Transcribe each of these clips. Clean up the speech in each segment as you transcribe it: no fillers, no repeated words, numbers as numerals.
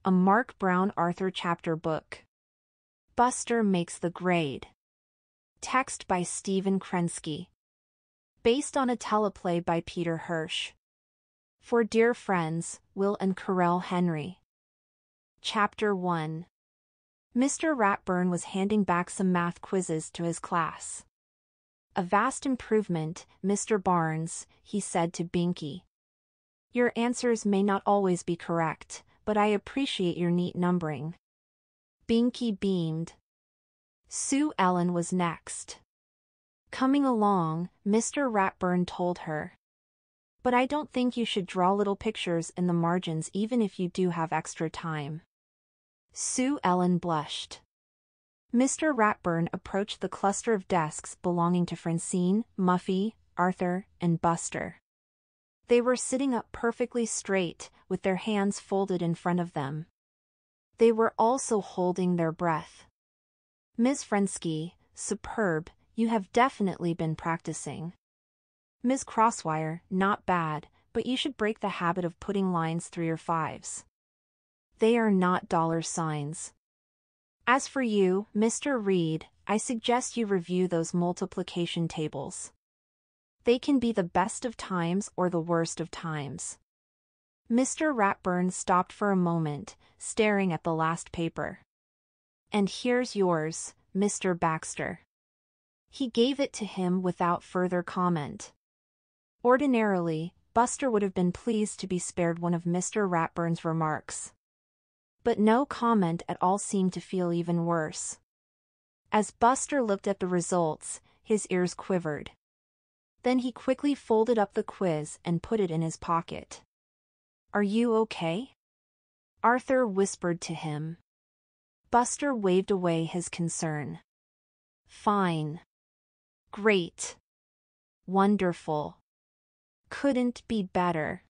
A Mark Brown Arthur chapter book. Buster Makes the Grade. Text by Stephen Krensky. Based on a teleplay by Peter Hirsch. For dear friends, Will and Carell Henry. Chapter 1. Mr. Ratburn was handing back some math quizzes to his class. A vast improvement, Mr. Barnes, he said to Binky. Your answers may not always be correct, but I appreciate your neat numbering. Binky beamed. Sue Ellen was next. Coming along, Mr. Ratburn told her. But I don't think you should draw little pictures in the margins even if you do have extra time. Sue Ellen blushed. Mr. Ratburn approached the cluster of desks belonging to Francine, Muffy, Arthur, and Buster. They were sitting up perfectly straight, with their hands folded in front of them. They were also holding their breath. Ms. Frensky, superb, you have definitely been practicing. Ms. Crosswire, not bad, but you should break the habit of putting lines through your fives. They are not dollar signs. As for you, Mr. Reed, I suggest you review those multiplication tables. They can be the best of times or the worst of times. Mr. Ratburn stopped for a moment, staring at the last paper. And here's yours, Mr. Baxter. He gave it to him without further comment. Ordinarily, Buster would have been pleased to be spared one of Mr. Ratburn's remarks. But no comment at all seemed to feel even worse. As Buster looked at the results, his ears quivered. Then he quickly folded up the quiz and put it in his pocket. Are you okay? Arthur whispered to him. Buster waved away his concern. Fine. Great. Wonderful. Couldn't be better.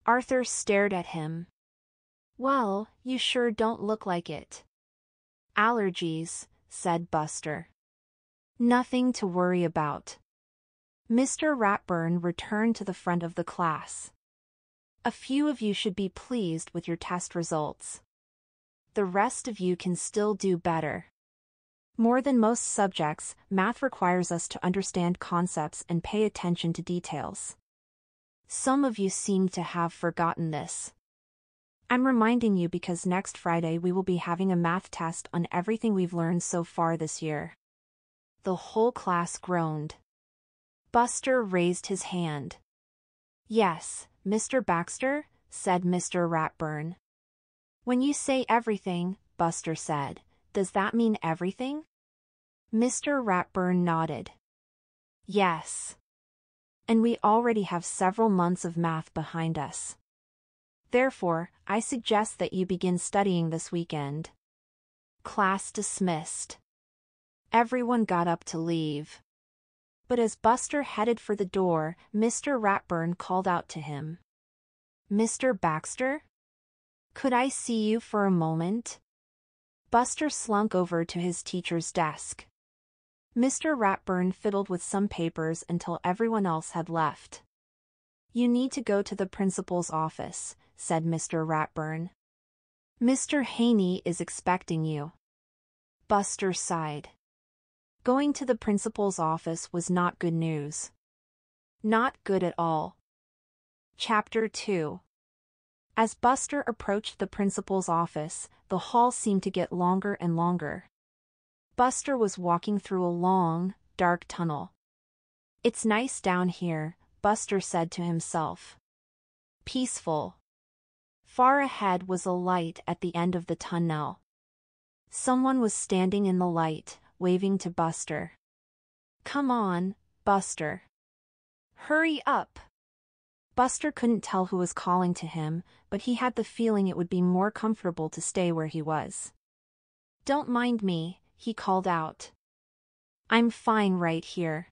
Arthur stared at him. Well, you sure don't look like it. Allergies, said Buster. Nothing to worry about. Mr. Ratburn returned to the front of the class. A few of you should be pleased with your test results. The rest of you can still do better. More than most subjects, math requires us to understand concepts and pay attention to details. Some of you seem to have forgotten this. I'm reminding you because next Friday we will be having a math test on everything we've learned so far this year. The whole class groaned. Buster raised his hand. Yes, Mr. Baxter, said Mr. Ratburn. When you say everything, Buster said, does that mean everything? Mr. Ratburn nodded. Yes. And we already have several months of math behind us. Therefore, I suggest that you begin studying this weekend. Class dismissed. Everyone got up to leave. But as Buster headed for the door, Mr. Ratburn called out to him. Mr. Baxter? Could I see you for a moment? Buster slunk over to his teacher's desk. Mr. Ratburn fiddled with some papers until everyone else had left. You need to go to the principal's office, said Mr. Ratburn. Mr. Haney is expecting you. Buster sighed. Going to the principal's office was not good news. Not good at all. Chapter 2. As Buster approached the principal's office, the hall seemed to get longer and longer. Buster was walking through a long, dark tunnel. It's nice down here, Buster said to himself. Peaceful. Far ahead was a light at the end of the tunnel. Someone was standing in the light, waving to Buster. Come on, Buster. Hurry up. Buster couldn't tell who was calling to him, but he had the feeling it would be more comfortable to stay where he was. Don't mind me, he called out. I'm fine right here.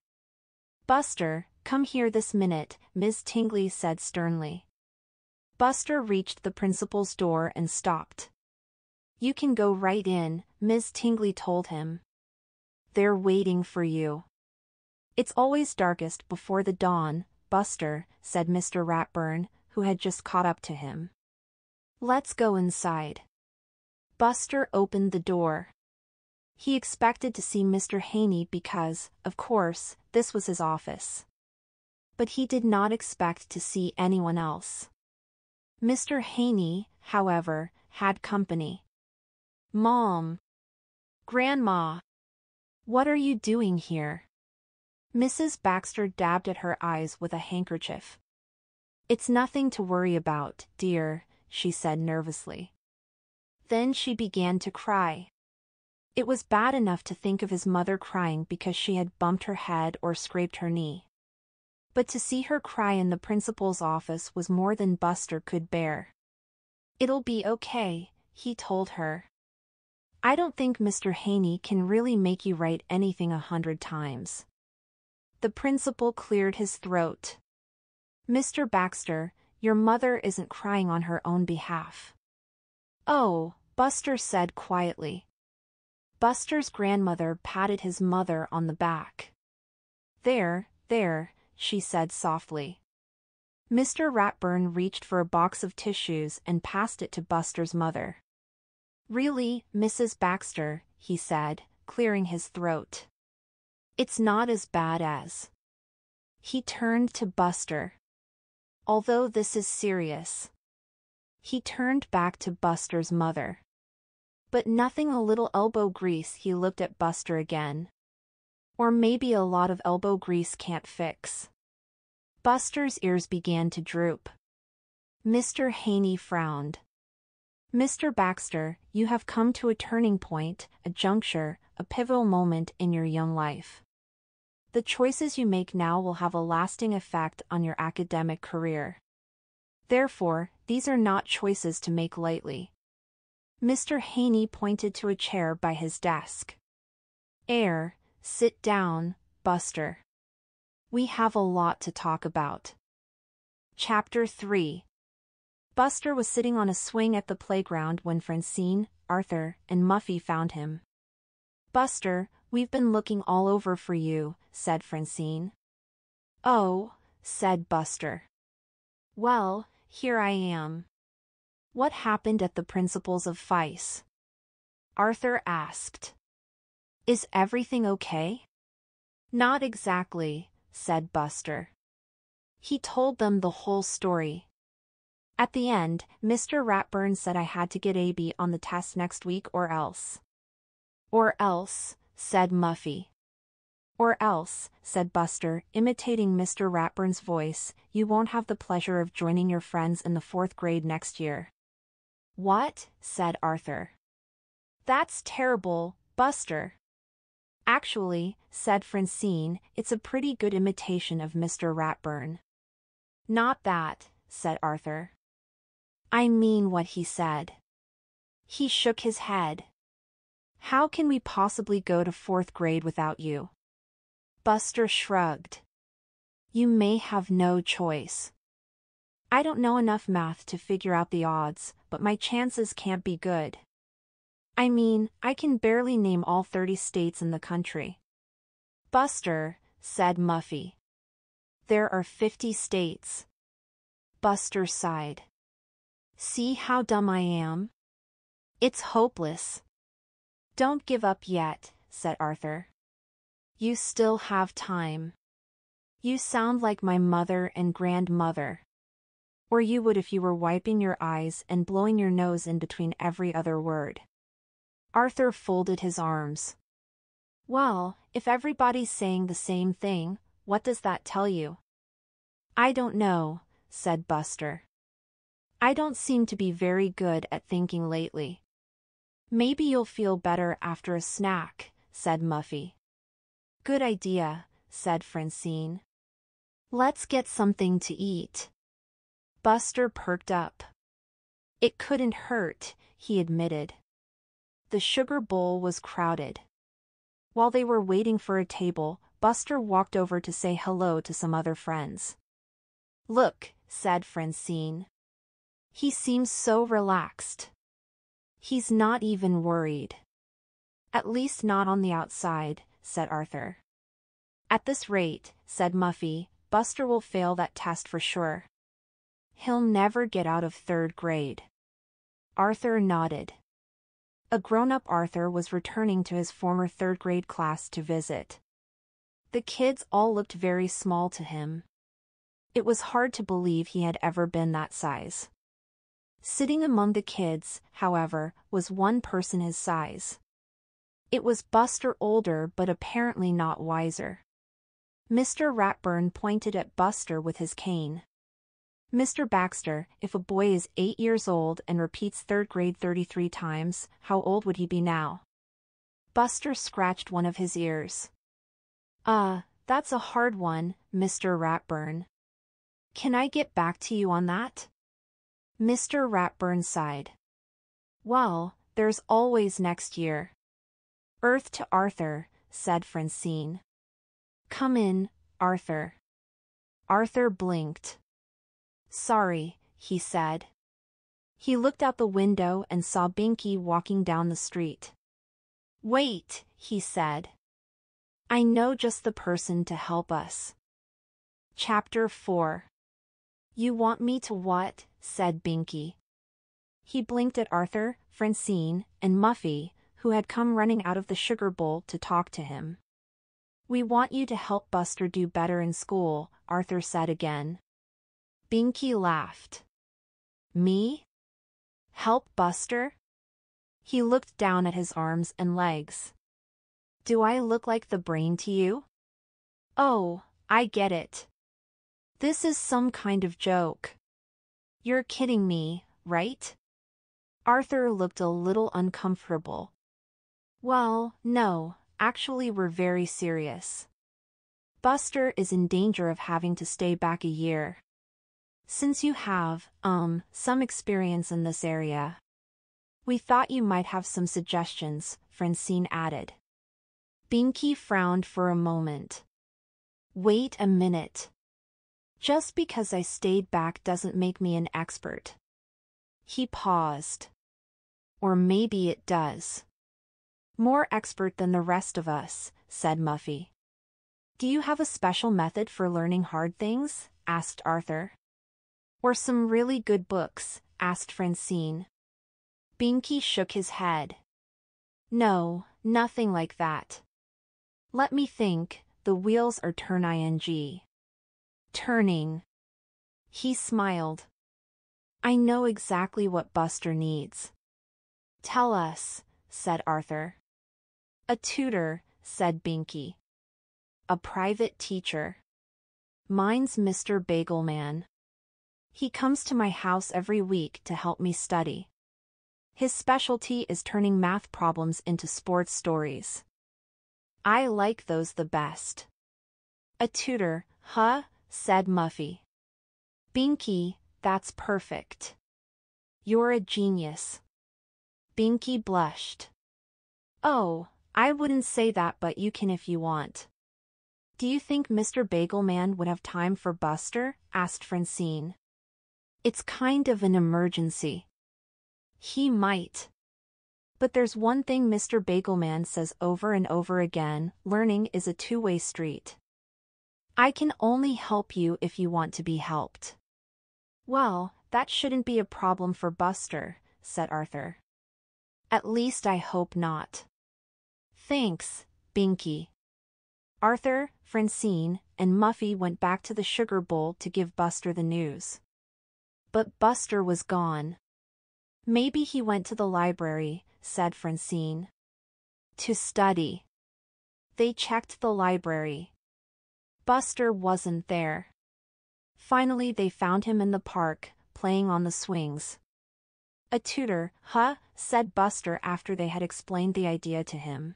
Buster, come here this minute, Ms. Tingley said sternly. Buster reached the principal's door and stopped. You can go right in, Ms. Tingley told him. They're waiting for you. It's always darkest before the dawn, Buster, said Mr. Ratburn, who had just caught up to him. Let's go inside. Buster opened the door. He expected to see Mr. Haney because, of course, this was his office. But he did not expect to see anyone else. Mr. Haney, however, had company. Mom. Grandma. What are you doing here? Mrs. Baxter dabbed at her eyes with a handkerchief. It's nothing to worry about, dear, she said nervously. Then she began to cry. It was bad enough to think of his mother crying because she had bumped her head or scraped her knee. But to see her cry in the principal's office was more than Buster could bear. It'll be okay, he told her. I don't think Mr. Haney can really make you write anything 100 times. The principal cleared his throat. Mr. Baxter, your mother isn't crying on her own behalf. Oh, Buster said quietly. Buster's grandmother patted his mother on the back. There, she said softly. Mr. Ratburn reached for a box of tissues and passed it to Buster's mother. Really, Mrs. Baxter, he said, clearing his throat. It's not as bad as. He turned to Buster. Although this is serious. He turned back to Buster's mother. But nothing a little elbow grease, he looked at Buster again. Or maybe a lot of elbow grease can't fix. Buster's ears began to droop. Mr. Haney frowned. Mr. Baxter, you have come to a turning point, a juncture, a pivotal moment in your young life. The choices you make now will have a lasting effect on your academic career. Therefore, these are not choices to make lightly. Mr. Haney pointed to a chair by his desk. Sit down, Buster. We have a lot to talk about. Chapter 3. Buster was sitting on a swing at the playground when Francine, Arthur, and Muffy found him. Buster, we've been looking all over for you, said Francine. Oh, said Buster. Well, here I am. What happened at the principal's of Fice? Arthur asked. Is everything okay? Not exactly, said Buster. He told them the whole story. At the end, Mr. Ratburn said I had to get AB on the test next week or else. Or else, said Muffy. Or else, said Buster, imitating Mr. Ratburn's voice, you won't have the pleasure of joining your friends in the 4th grade next year. What? Said Arthur. That's terrible, Buster. Actually, said Francine, it's a pretty good imitation of Mr. Ratburn. Not that, said Arthur. I mean what he said. He shook his head. How can we possibly go to 4th grade without you? Buster shrugged. You may have no choice. I don't know enough math to figure out the odds, but my chances can't be good. I mean, I can barely name all 30 states in the country. Buster, said Muffy. There are 50 states. Buster sighed. See how dumb I am? It's hopeless. Don't give up yet, said Arthur. You still have time. You sound like my mother and grandmother. Or you would if you were wiping your eyes and blowing your nose in between every other word. Arthur folded his arms. Well, if everybody's saying the same thing, what does that tell you? I don't know, said Buster. I don't seem to be very good at thinking lately. Maybe you'll feel better after a snack, said Muffy. Good idea, said Francine. Let's get something to eat. Buster perked up. It couldn't hurt, he admitted. The sugar bowl was crowded. While they were waiting for a table, Buster walked over to say hello to some other friends. Look, said Francine. He seems so relaxed. He's not even worried. At least not on the outside, said Arthur. At this rate, said Muffy, Buster will fail that test for sure. He'll never get out of 3rd grade. Arthur nodded. A grown-up Arthur was returning to his former third-grade class to visit. The kids all looked very small to him. It was hard to believe he had ever been that size. Sitting among the kids, however, was one person his size. It was Buster, older but apparently not wiser. Mr. Ratburn pointed at Buster with his cane. Mr. Baxter, if a boy is 8 years old and repeats third grade 33 times, how old would he be now? Buster scratched one of his ears. That's a hard one, Mr. Ratburn. Can I get back to you on that? Mr. Ratburn sighed. Well, there's always next year. Earth to Arthur, said Francine. Come in, Arthur. Arthur blinked. Sorry, he said. He looked out the window and saw Binky walking down the street. Wait, he said. I know just the person to help us. Chapter 4. You want me to what? Said Binky. He blinked at Arthur, Francine, and Muffy, who had come running out of the sugar bowl to talk to him. We want you to help Buster do better in school, Arthur said again. Binky laughed. Me? Help Buster? He looked down at his arms and legs. Do I look like the brain to you? Oh, I get it. This is some kind of joke. You're kidding me, right? Arthur looked a little uncomfortable. Well, no, actually we're very serious. Buster is in danger of having to stay back a year. Since you have, some experience in this area, we thought you might have some suggestions, Francine added. Binky frowned for a moment. Wait a minute. Just because I stayed back doesn't make me an expert. He paused. Or maybe it does. More expert than the rest of us, said Muffy. Do you have a special method for learning hard things? Asked Arthur. Or some really good books? Asked Francine. Binky shook his head. No, nothing like that. Let me think, the wheels are turning. Turning. He smiled. I know exactly what Buster needs. Tell us, said Arthur. A tutor, said Binky. A private teacher. Mine's Mr. Bagelman. He comes to my house every week to help me study. His specialty is turning math problems into sports stories. I like those the best. A tutor, huh? Said Muffy. Binky, that's perfect. You're a genius. Binky blushed. Oh, I wouldn't say that, but you can if you want. Do you think Mr. Bagelman would have time for Buster? Asked Francine. It's kind of an emergency. He might. But there's one thing Mr. Bagelman says over and over again, learning is a two-way street. I can only help you if you want to be helped. Well, that shouldn't be a problem for Buster, said Arthur. At least I hope not. Thanks, Binky. Arthur, Francine, and Muffy went back to the sugar bowl to give Buster the news. But Buster was gone. Maybe he went to the library, said Francine. To study. They checked the library. Buster wasn't there. Finally they found him in the park, playing on the swings. A tutor, huh? Said Buster after they had explained the idea to him.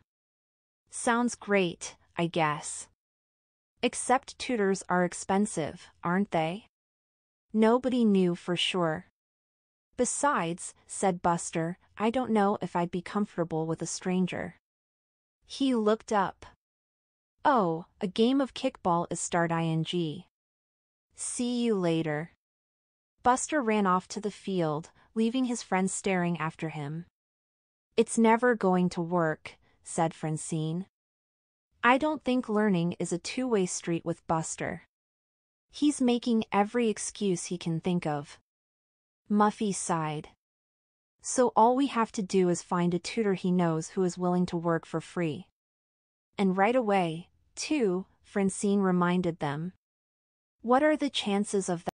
Sounds great, I guess. Except tutors are expensive, aren't they? Nobody knew for sure. Besides, said Buster, I don't know if I'd be comfortable with a stranger. He looked up. Oh, a game of kickball is start. See you later. Buster ran off to the field, leaving his friends staring after him. It's never going to work, said Francine. I don't think learning is a two-way street with Buster. He's making every excuse he can think of. Muffy sighed. So all we have to do is find a tutor he knows who is willing to work for free. And right away, too, Francine reminded them. What are the chances of that?